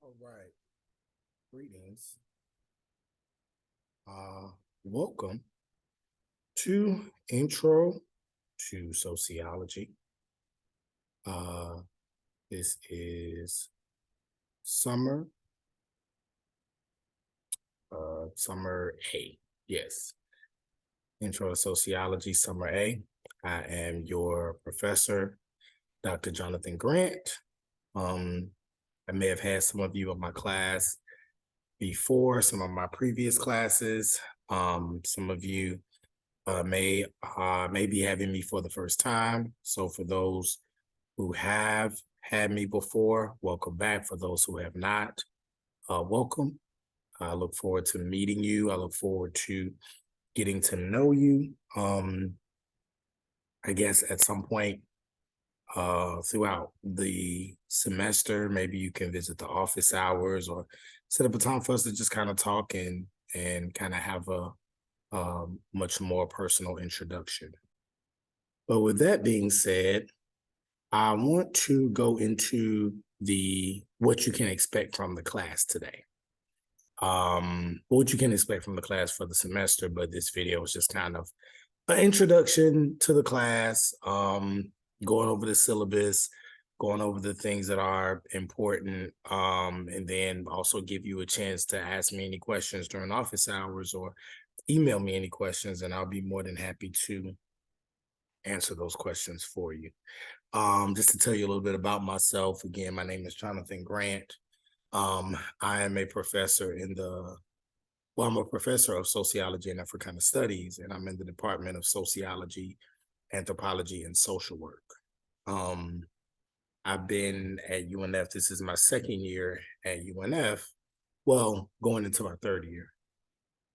All right. Greetings. Uh, Welcome to Intro to Sociology. Uh, this is summer, summer A. Yes. Intro to Sociology, summer A. I am your professor, Dr. Jonathan Grant. Um, I may have had some of you in my class before, some of my previous classes. Some of you may be having me for the first time. So for those who have had me before, welcome back. For those who have not, welcome. I look forward to meeting you. I look forward to getting to know you. I guess at some point throughout the semester, maybe you can visit the office hours or set up a time for us to just kind of talk and kind of have a much more personal introduction. But with that being said, I want to go into the what you can expect from the class today. What you can expect from the class for the semester, but this video is just kind of an introduction to the class, going over the syllabus, going over the things that are important, and then also give you a chance to ask me any questions during office hours or email me any questions, and I'll be more than happy to answer those questions for you. Just to tell you a little bit about myself, again, my name is Jonathan Grant. I am a professor I'm a professor of sociology and Africana studies, and I'm in the Department of Sociology, Anthropology, and Social Work. Um, I've been at UNF. This is my second year at UNF. Well, going into my third year.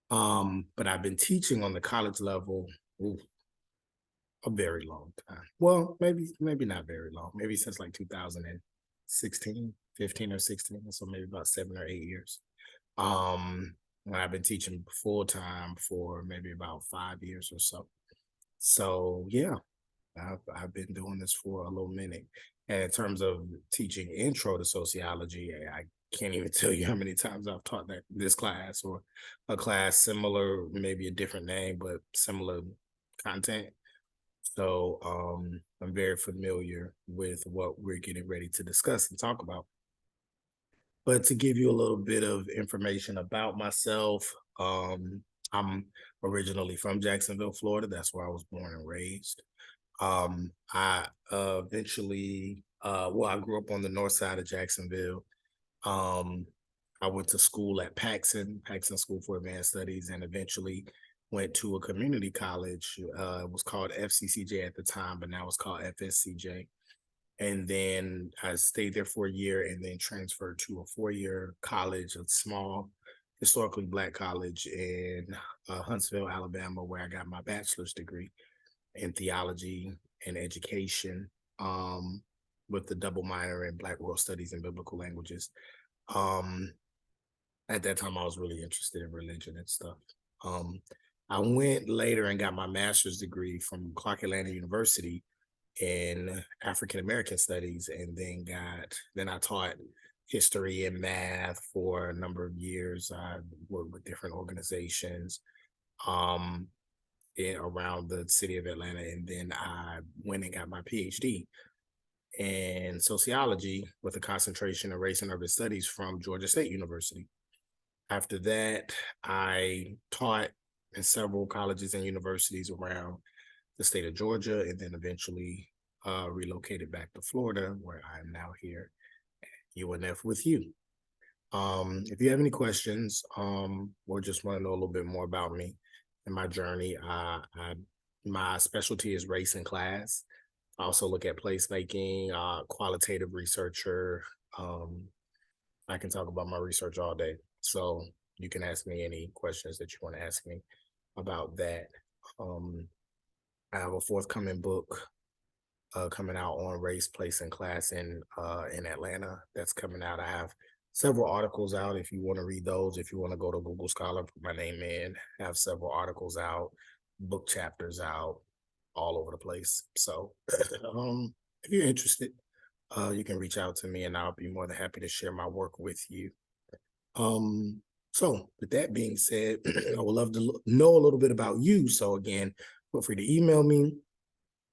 But I've been teaching on the college level a very long time. Well, maybe not very long. Maybe since like 2016, 15 or 16. So maybe about 7 or 8 years. When I've been teaching full time for maybe about 5 years or so. So yeah, I've been doing this for a little minute. And in terms of teaching intro to sociology, I can't even tell you how many times I've taught this class or a class similar, maybe a different name, but similar content. So I'm very familiar with what we're getting ready to discuss and talk about. But to give you a little bit of information about myself, I'm originally from Jacksonville, Florida. That's where I was born and raised. I eventually, I grew up on the north side of Jacksonville. Um, I went to school at Paxson School for Advanced Studies, and eventually went to a community college. It was called FCCJ at the time, but now it's called FSCJ. And then I stayed there for a year and then transferred to a 4-year college, a small, historically Black college in Huntsville, Alabama, where I got my bachelor's degree in theology and education, with the double minor in Black World Studies and Biblical Languages. Um, at that time, I was really interested in religion and stuff. Um, I went later and got my master's degree from Clark Atlanta University in African American studies, and then I taught history and math for a number of years. I worked with different organizations um, around the city of Atlanta, and then I went and got my Ph.D. in sociology with a concentration in race and urban studies from Georgia State University. After that, I taught in several colleges and universities around the state of Georgia, and then eventually relocated back to Florida, where I am now here at UNF with you. If you have any questions or just want to know a little bit more about me and my journey, my specialty is race and class. I also look at placemaking, qualitative researcher. I can talk about my research all day. So you can ask me any questions that you want to ask me about that. I have a forthcoming book coming out on race, place, and class in Atlanta. That's coming out. I have several articles out. If you want to read those, if you want to go to Google Scholar, put my name in. I have several articles out, book chapters out, all over the place. So if you're interested, you can reach out to me and I'll be more than happy to share my work with you. Um, so with that being said, I would love to know a little bit about you. So again, feel free to email me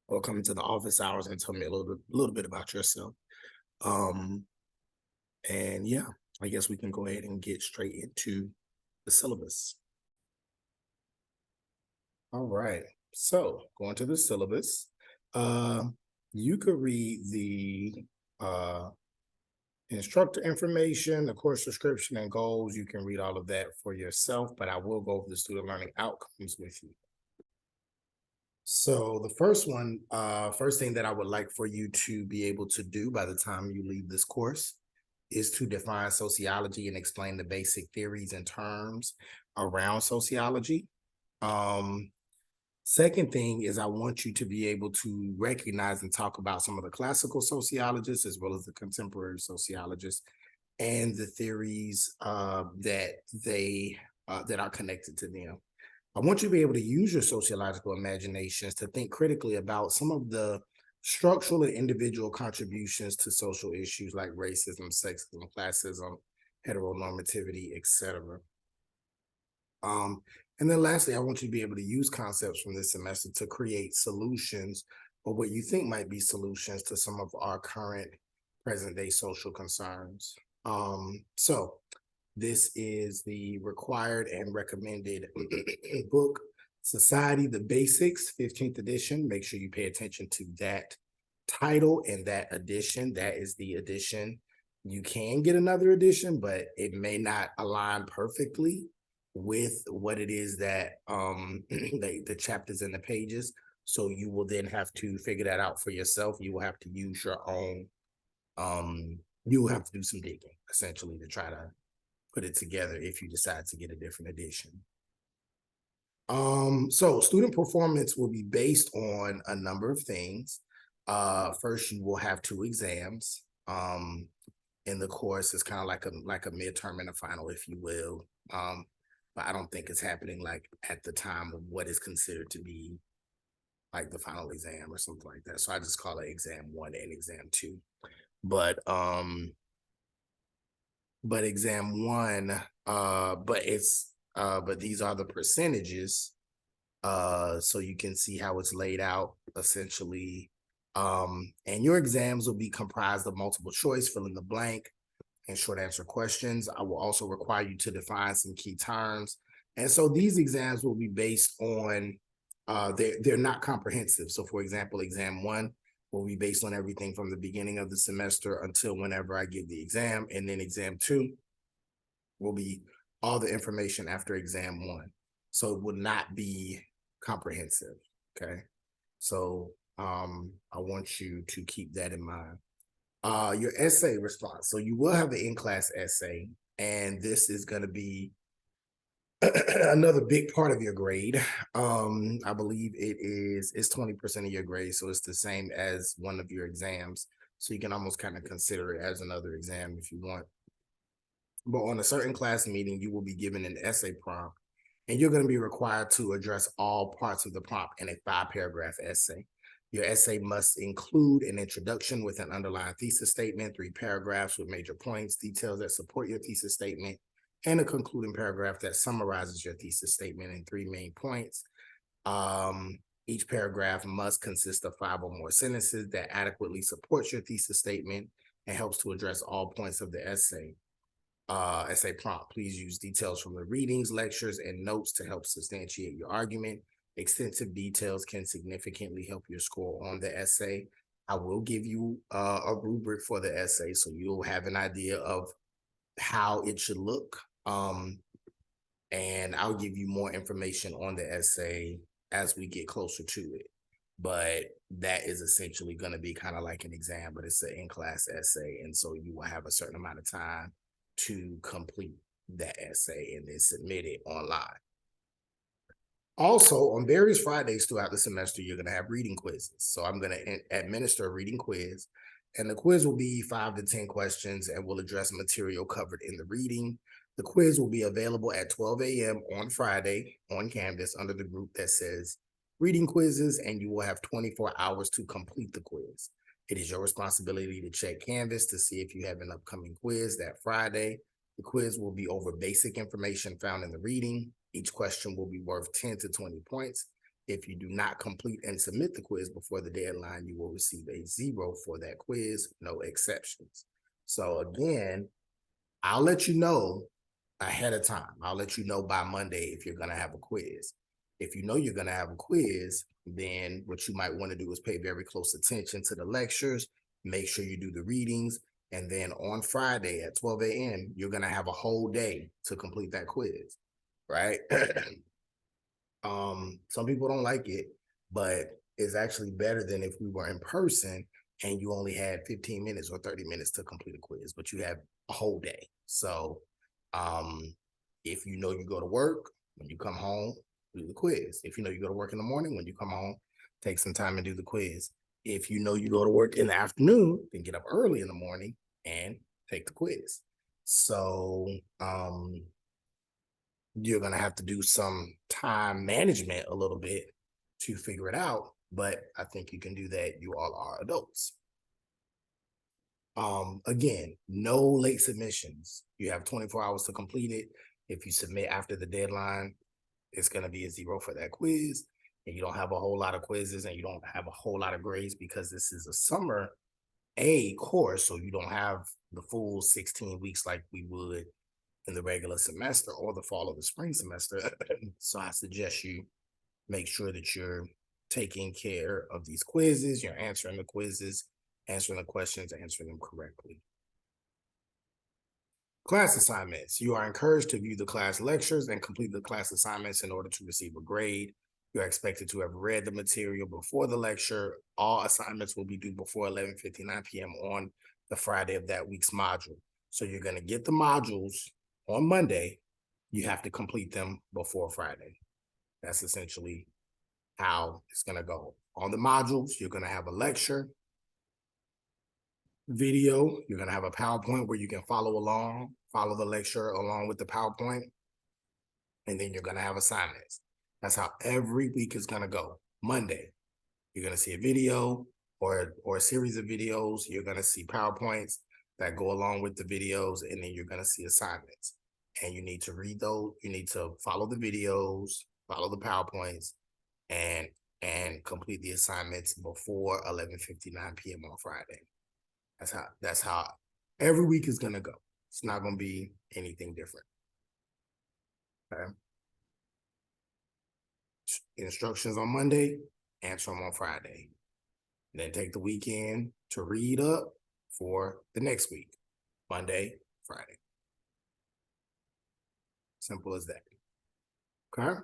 or come into the office hours and tell me a little bit about yourself. Um, and yeah, I guess we can go ahead and get straight into the syllabus. All right. So going to the syllabus, uh, you could read the instructor information, the course description and goals. You can read all of that for yourself, but I will go over the student learning outcomes with you. So the first thing that I would like for you to be able to do by the time you leave this course is to define sociology and explain the basic theories and terms around sociology. Um, Second thing is I want you to be able to recognize and talk about some of the classical sociologists as well as the contemporary sociologists and the theories that are connected to them. I want you to be able to use your sociological imaginations to think critically about some of the structural and individual contributions to social issues like racism, sexism, classism, heteronormativity, etc. Um, and then lastly, I want you to be able to use concepts from this semester to create solutions or what you think might be solutions to some of our current present day social concerns. So this is the required and recommended book, Society, the Basics, 15th edition. Make sure you pay attention to that title and that edition. That is the edition. You can get another edition, but it may not align perfectly with what it is that the chapters and the pages. So you will then have to figure that out for yourself. You will have to use your own, you will have to do some digging essentially to try to put it together if you decide to get a different edition. So student performance will be based on a number of things. First, you will have 2 exams. In the course, it's kind of like a midterm and a final, if you will. But I don't think it's happening like at the time of what is considered to be like the final exam or something like that. So I just call it exam 1 and exam 2. But exam 1, but these are the percentages. So you can see how it's laid out essentially. And your exams will be comprised of multiple choice, fill in the blank, and short answer questions. I will also require you to define some key terms. And so these exams will be based on, they're not comprehensive. So for example, exam 1 will be based on everything from the beginning of the semester until whenever I give the exam. And then exam 2 will be all the information after exam 1. So it will not be comprehensive, okay? So I want you to keep that in mind. Your essay response. So you will have an in-class essay, and this is going to be another big part of your grade. I believe it's 20% of your grade, so it's the same as one of your exams. So you can almost kind of consider it as another exam if you want. But on a certain class meeting, you will be given an essay prompt, and you're going to be required to address all parts of the prompt in a 5-paragraph essay. Your essay must include an introduction with an underlying thesis statement, 3 paragraphs with major points, details that support your thesis statement, and a concluding paragraph that summarizes your thesis statement in 3 main points. Each paragraph must consist of 5 or more sentences that adequately supports your thesis statement and helps to address all points of the essay. Essay prompt. Please use details from the readings, lectures, and notes to help substantiate your argument. Extensive details can significantly help your score on the essay. I will give you a rubric for the essay, so you'll have an idea of how it should look. And I'll give you more information on the essay as we get closer to it. But that is essentially going to be kind of like an exam, but it's an in-class essay. And so you will have a certain amount of time to complete that essay and then submit it online. Also, on various Fridays throughout the semester, you're going to have reading quizzes. So I'm going to administer a reading quiz, and the quiz will be 5 to 10 questions and will address material covered in the reading. The quiz will be available at 12 a.m. on Friday on Canvas under the group that says reading quizzes, and you will have 24 hours to complete the quiz. It is your responsibility to check Canvas to see if you have an upcoming quiz that Friday. The quiz will be over basic information found in the reading. Each question will be worth 10 to 20 points. If you do not complete and submit the quiz before the deadline, you will receive a 0 for that quiz, no exceptions. So again, I'll let you know ahead of time. I'll let you know by Monday if you're going to have a quiz. If you know you're going to have a quiz, then what you might want to do is pay very close attention to the lectures, make sure you do the readings, and then on Friday at 12 a.m., you're going to have a whole day to complete that quiz, right? Some people don't like it, but it's actually better than if we were in person and you only had 15 minutes or 30 minutes to complete a quiz, but you have a whole day. So if you know you go to work, when you come home, do the quiz. If you know you go to work in the morning, when you come home, take some time and do the quiz. If you know you go to work in the afternoon, then get up early in the morning and take the quiz. So you're going to have to do some time management a little bit to figure it out, but I think you can do that. You all are adults. Again, no late submissions. You have 24 hours to complete it. If you submit after the deadline, it's going to be a 0 for that quiz. And you don't have a whole lot of quizzes and you don't have a whole lot of grades because this is a summer A course. So you don't have the full 16 weeks like we would in the regular semester or the fall or the spring semester. So I suggest you make sure that you're taking care of these quizzes, you're answering the quizzes, answering the questions, answering them correctly. Class assignments. You are encouraged to view the class lectures and complete the class assignments in order to receive a grade. You're expected to have read the material before the lecture. All assignments will be due before 11:59 p.m. on the Friday of that week's module. So you're going to get the modules on Monday. You have to complete them before Friday. That's essentially how it's going to go. On the modules, you're going to have a lecture, video. You're going to have a PowerPoint where you can follow the lecture along with the PowerPoint. And then you're going to have assignments. That's how every week is going to go. Monday, you're going to see a video or a series of videos. You're going to see PowerPoints that go along with the videos, and then you're going to see assignments. And you need to read those. You need to follow the videos, follow the PowerPoints, and complete the assignments before 11:59 p.m. on Friday. That's how every week is gonna go. It's not gonna be anything different. Okay. Instructions on Monday, answer them on Friday. And then take the weekend to read up for the next week. Monday, Friday. Simple as that. Okay.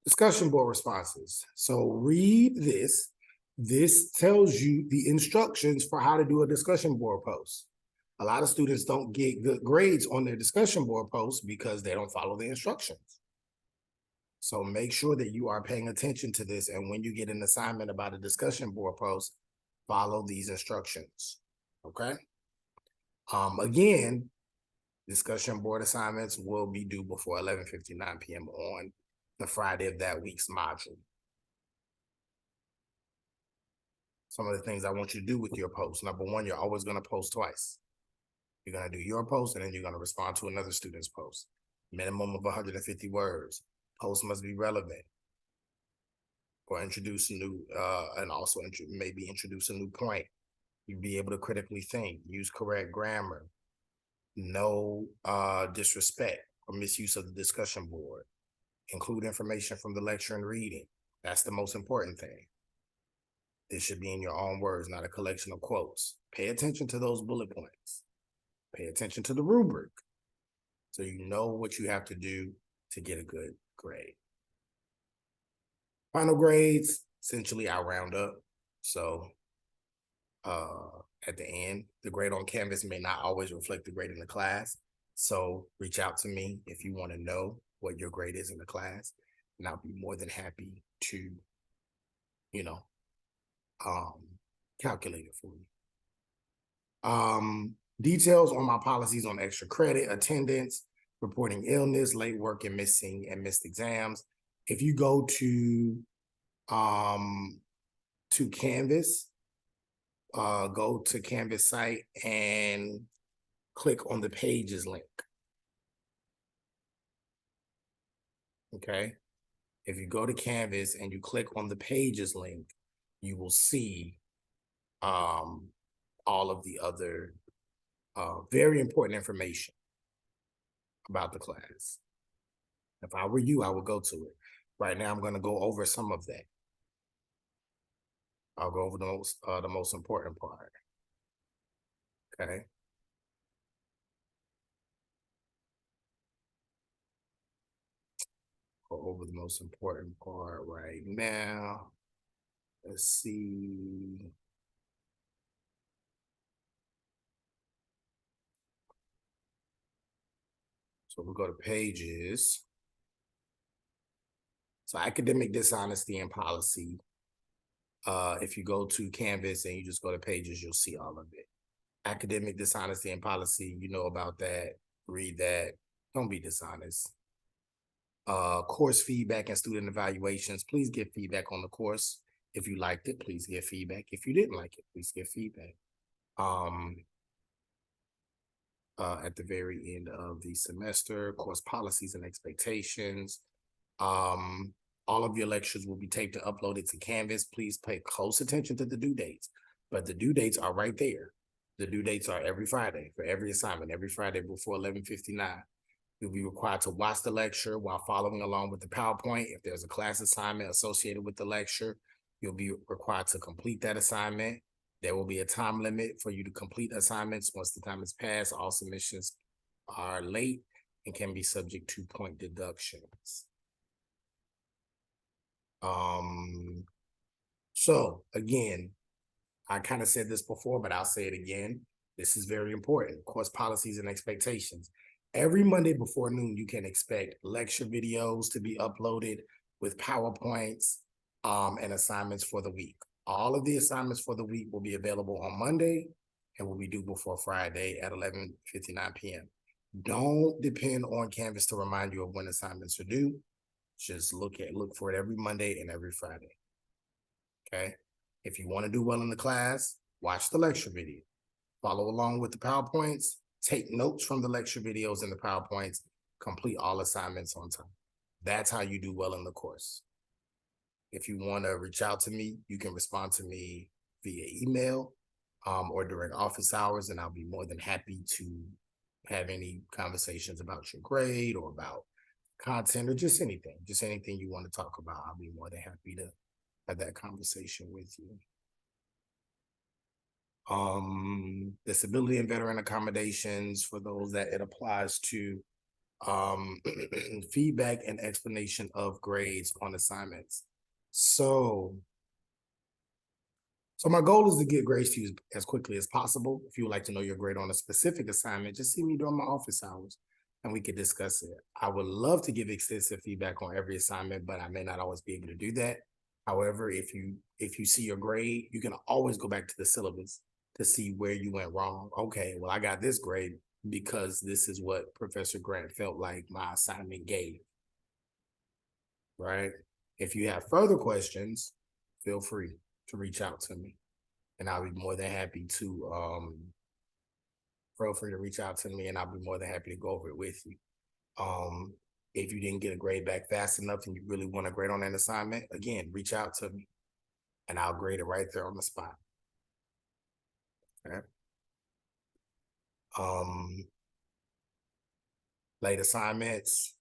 Discussion board responses. So read this. This tells you the instructions for how to do a discussion board post. A lot of students don't get good grades on their discussion board posts because they don't follow the instructions. So make sure that you are paying attention to this. And when you get an assignment about a discussion board post, follow these instructions. Okay. Again, discussion board assignments will be due before 11:59 p.m. on the Friday of that week's module. Some of the things I want you to do with your post. Number one, you're always going to post twice. You're going to do your post and then you're going to respond to another student's post. Minimum of 150 words. Post must be relevant or introduce a new, and also maybe introduce a new point. You'd be able to critically think, use correct grammar, no disrespect or misuse of the discussion board, include information from the lecture and reading. That's the most important thing. This should be in your own words, not a collection of quotes. Pay attention to those bullet points. Pay attention to the rubric so you know what you have to do to get a good grade. Final grades, essentially I round up. So at the end, the grade on Canvas may not always reflect the grade in the class. So reach out to me if you want to know what your grade is in the class, and I'll be more than happy to, calculate it for you. Details on my policies on extra credit, attendance, reporting illness, late work, and missed exams. If you go to Canvas, go to Canvas site and click on the pages link. Okay. If you go to Canvas and you click on the pages link, you will see all of the other very important information about the class. If I were you, I would go to it. Right now, I'm going to go over some of that. I'll go over the most important part. Okay. Go over the most important part right now. Let's see. So we'll go to pages. So academic dishonesty and policy. If you go to Canvas and you just go to pages, you'll see all of it. Academic dishonesty and policy, you know about that. Read that. Don't be dishonest. Course feedback and student evaluations. Please give feedback on the course. If you liked it, please give feedback. If you didn't like it, please give feedback. At the very end of the semester, course policies and expectations. All of your lectures will be taped and uploaded to Canvas. Please pay close attention to the due dates, but the due dates are right there. The due dates are every Friday for every assignment, every Friday before 11:59. You'll be required to watch the lecture while following along with the PowerPoint. If there's a class assignment associated with the lecture, you'll be required to complete that assignment. There will be a time limit for you to complete assignments. Once the time is passed, all submissions are late and can be subject to point deductions. So again, I kind of said this before, but I'll say it again. This is very important. Course policies and expectations. Every Monday before noon, you can expect lecture videos to be uploaded with PowerPoints and assignments for the week. All of the assignments for the week will be available on Monday and will be due before Friday at 11:59 p.m. Don't depend on Canvas to remind you of when assignments are due. Just look for it every Monday and every Friday. Okay. If you want to do well in the class, watch the lecture video. Follow along with the PowerPoints. Take notes from the lecture videos and the PowerPoints. Complete all assignments on time. That's how you do well in the course. If you want to reach out to me, you can respond to me via email or during office hours, and I'll be more than happy to have any conversations about your grade or about content or just anything you want to talk about. I'll be more than happy to have that conversation with you. Disability and veteran accommodations for those that it applies to. Feedback and explanation of grades on assignments. So my goal is to get grades to you as quickly as possible. If you would like to know your grade on a specific assignment, just see me during my office hours and we could discuss it. I would love to give extensive feedback on every assignment, but I may not always be able to do that. However, if you see your grade, you can always go back to the syllabus to see where you went wrong. Okay, well, I got this grade because this is what Professor Grant felt like my assignment gave, right? If you have further questions, feel free to reach out to me and I'll be more than happy to, feel free to reach out to me and I'll be more than happy to go over it with you. If you didn't get a grade back fast enough and you really want to grade on an assignment, again, reach out to me and I'll grade it right there on the spot. Okay. Late assignments.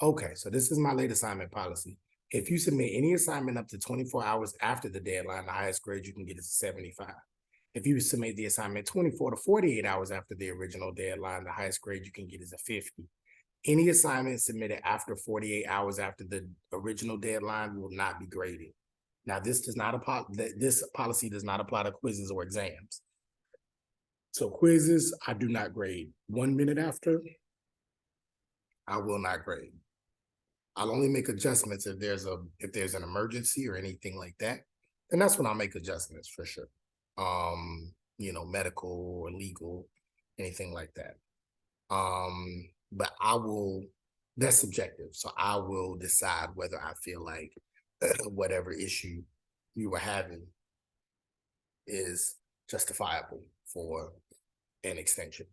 Okay, so this is my late assignment policy. If you submit any assignment up to 24 hours after the deadline, the highest grade you can get is a 75. If you submit the assignment 24 to 48 hours after the original deadline, the highest grade you can get is a 50. Any assignment submitted after 48 hours after the original deadline will not be graded. Now, this policy does not apply to quizzes or exams. So quizzes, I do not grade. 1 minute after, I will not grade. I'll only make adjustments if there's an emergency or anything like that. And that's when I'll make adjustments for sure. Medical or legal, anything like that. But that's subjective. So I will decide whether I feel like whatever issue you were having is justifiable for an extension.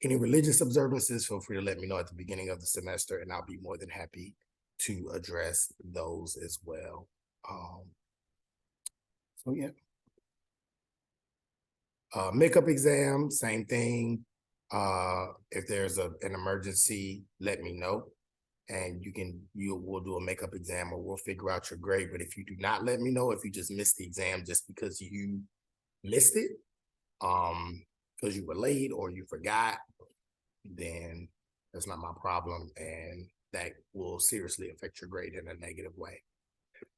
Any religious observances, feel free to let me know at the beginning of the semester, and I'll be more than happy to address those as well. So yeah. Makeup exam, same thing. If there's an emergency, let me know, and we'll do a makeup exam, or we'll figure out your grade. But if you do not let me know, if you just missed the exam just because you missed it, because you were late or you forgot, then that's not my problem, and that will seriously affect your grade in a negative way.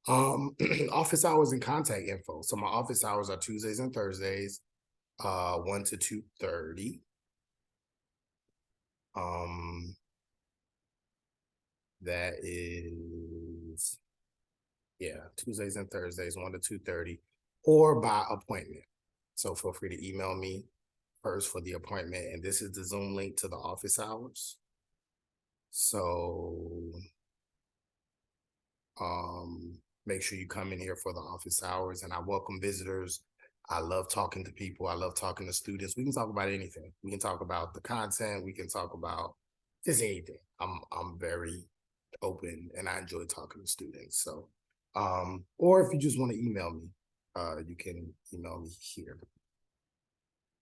Office hours and contact info. So my office hours are Tuesdays and Thursdays, 1 to 2:30. That is, yeah, Tuesdays and Thursdays, 1 to 2:30, or by appointment. So feel free to email me first for the appointment, and this is the Zoom link to the office hours. So make sure you come in here for the office hours, and I welcome visitors. I love talking to people. I love talking to students. We can talk about anything. We can talk about the content. We can talk about just anything. I'm very open, and I enjoy talking to students. So, or if you just want to email me, you can email me here.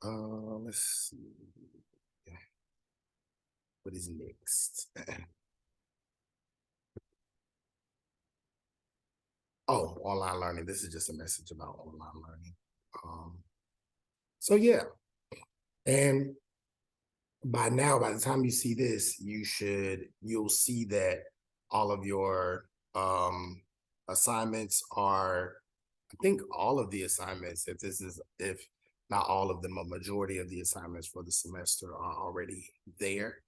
Let's see. What is next? Oh, online learning. This is just a message about online learning. So yeah, and by now, by the time you see this, you'll see that all of your assignments are, I think all of the assignments, if not all of them, a majority of the assignments for the semester are already there,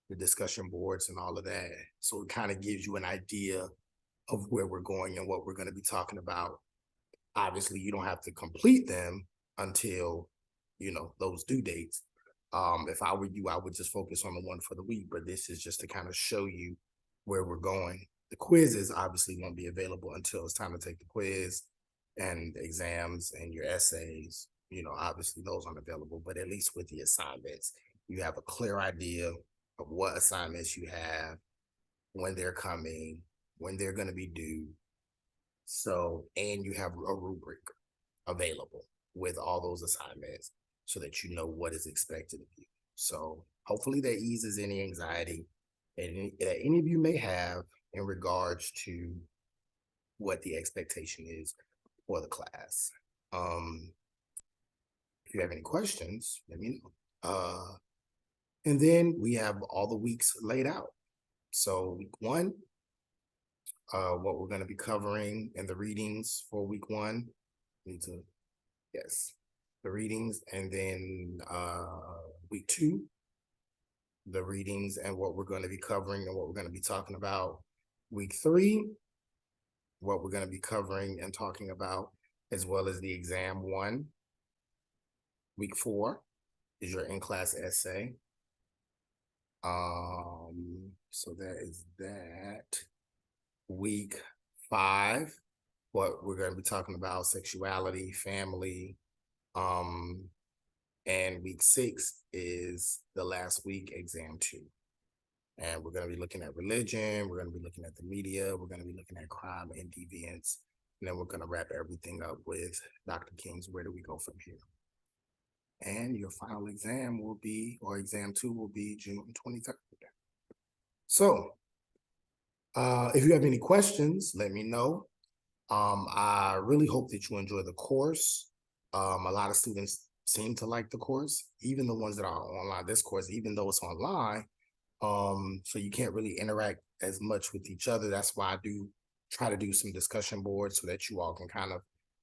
the discussion boards and all of that. So it kind of gives you an idea of where we're going and what we're going to be talking about. Obviously, you don't have to complete them until, those due dates. If I were you, I would just focus on the one for the week, but this is just to kind of show you where we're going. The quizzes obviously won't be available until it's time to take the quiz, and the exams and your essays, obviously those aren't available, but at least with the assignments, you have a clear idea of what assignments you have, when they're coming, when they're going to be due. So, and you have a rubric available with all those assignments so that you know what is expected of you. So hopefully that eases any anxiety that any of you may have in regards to what the expectation is for the class. If you have any questions, let me know. And then we have all the weeks laid out. So week 1, what we're going to be covering in the readings for week 1. Yes, the readings, and then week 2, the readings and what we're going to be covering and what we're going to be talking about. Week 3, what we're going to be covering and talking about, as well as the exam 1. Week 4 is your in-class essay. So that is that. Week 5, what we're going to be talking about, sexuality, family. And week 6 is the last week, exam 2. And we're going to be looking at religion. We're going to be looking at the media. We're going to be looking at crime and deviance. And then we're going to wrap everything up with Dr. King's Where Do We Go From Here? And your final exam will be, or exam 2 will be June 23rd. So if you have any questions, let me know. I really hope that you enjoy the course. A lot of students seem to like the course, even the ones that are online. This course, even though it's online, so you can't really interact as much with each other. That's why I do try to do some discussion boards so that you all can kind of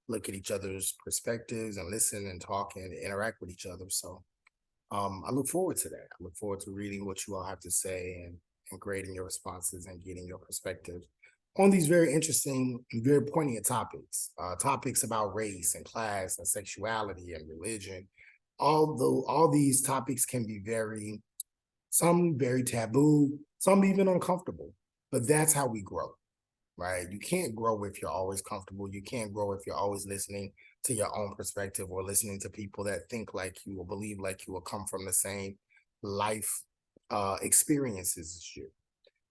look at each other's perspectives and listen and talk and interact with each other. So I look forward to that. I look forward to reading what you all have to say and grading your responses and getting your perspectives on these very interesting and very poignant topics, topics about race and class and sexuality and religion. Although all these topics can be some very taboo, some even uncomfortable, but that's how we grow, right? You can't grow if you're always comfortable. You can't grow if you're always listening to your own perspective, or listening to people that think like you or believe like you or come from the same life experiences as you.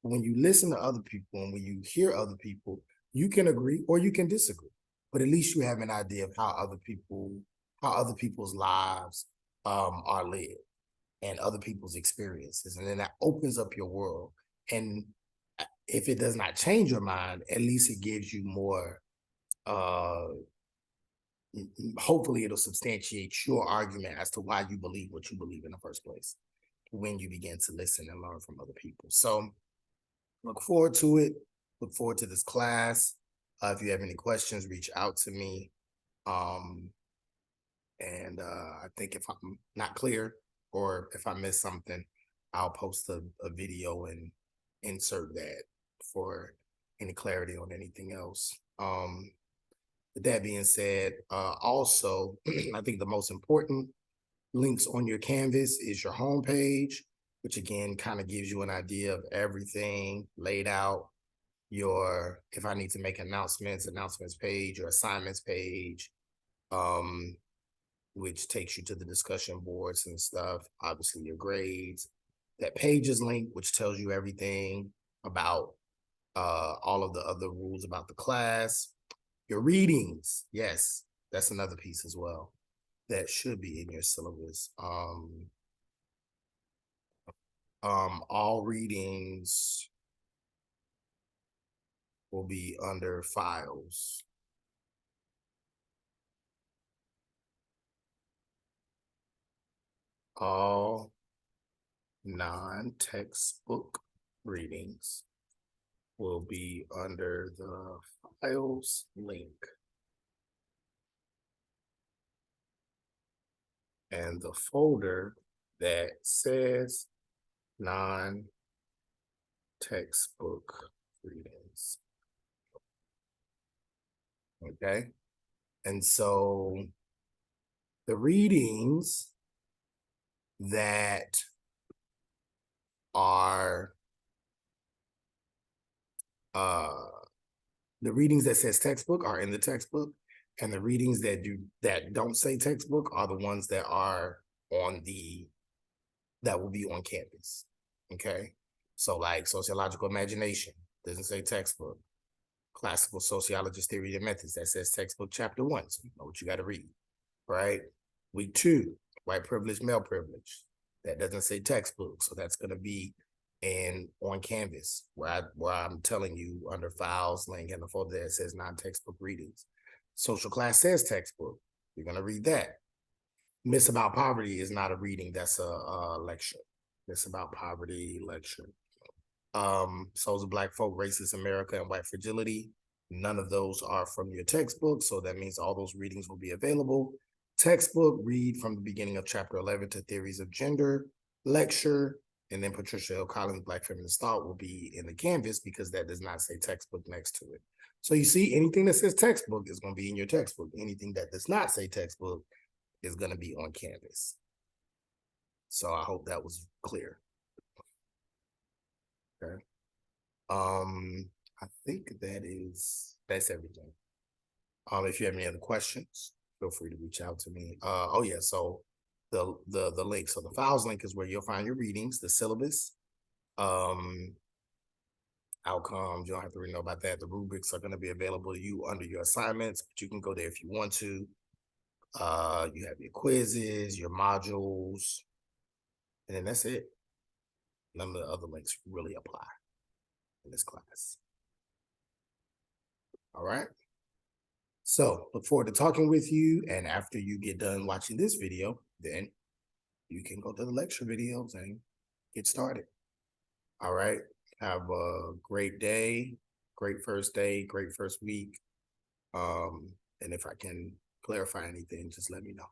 When you listen to other people and when you hear other people, you can agree or you can disagree, but at least you have an idea of how other people's lives are led and other people's experiences, and then that opens up your world. And if it does not change your mind, at least it gives you more. Hopefully, it'll substantiate your argument as to why you believe what you believe in the first place when you begin to listen and learn from other people. So look forward to it. Look forward to this class. If you have any questions, reach out to me. And I think if I'm not clear or if I miss something, I'll post a video and insert that for any clarity on anything else. With that being said, also, I think the most important links on your Canvas is your homepage, which again kind of gives you an idea of everything laid out. Your, if I need to make announcements page, your assignments page, which takes you to the discussion boards and stuff. Obviously, your grades. That pages link, which tells you everything about all of the other rules about the class. Your readings, yes, that's another piece as well that should be in your syllabus. All readings will be under files. All non-textbook readings will be under the files link. And the folder that says non-textbook readings. Okay. And so the readings that are the readings that says textbook are in the textbook, and the readings that don't say textbook are the ones that are that will be on campus. Okay. So like sociological imagination doesn't say textbook. Classical sociologist theory and methods, that says textbook chapter 1, so you know what you got to read, right? Week 2, white privilege, male privilege, that doesn't say textbook, so that's going to be on Canvas where I'm telling you under files link and the folder that says non-textbook readings. Social class says textbook, you're going to read that. Myths About Poverty is not a reading, that's a lecture. Myths About Poverty lecture. Souls of Black Folk, Racist America, and White Fragility. None of those are from your textbook, so that means all those readings will be available. Textbook, read from the beginning of chapter 11 to Theories of Gender, lecture, and then Patricia L. Collins' Black Feminist Thought will be in the Canvas because that does not say textbook next to it. So you see, anything that says textbook is going to be in your textbook. Anything that does not say textbook is going to be on Canvas. So I hope that was clear. Okay. I think that's everything. If you have any other questions, feel free to reach out to me. Oh yeah, so the link. So the files link is where you'll find your readings, the syllabus, outcomes. You don't have to really know about that. The rubrics are going to be available to you under your assignments, but you can go there if you want to. You have your quizzes, your modules, and then that's it. None of the other links really apply in this class. All right. So look forward to talking with you. And after you get done watching this video, then you can go to the lecture videos and get started. All right. Have a great day, great first week. And if I can clarify anything, just let me know.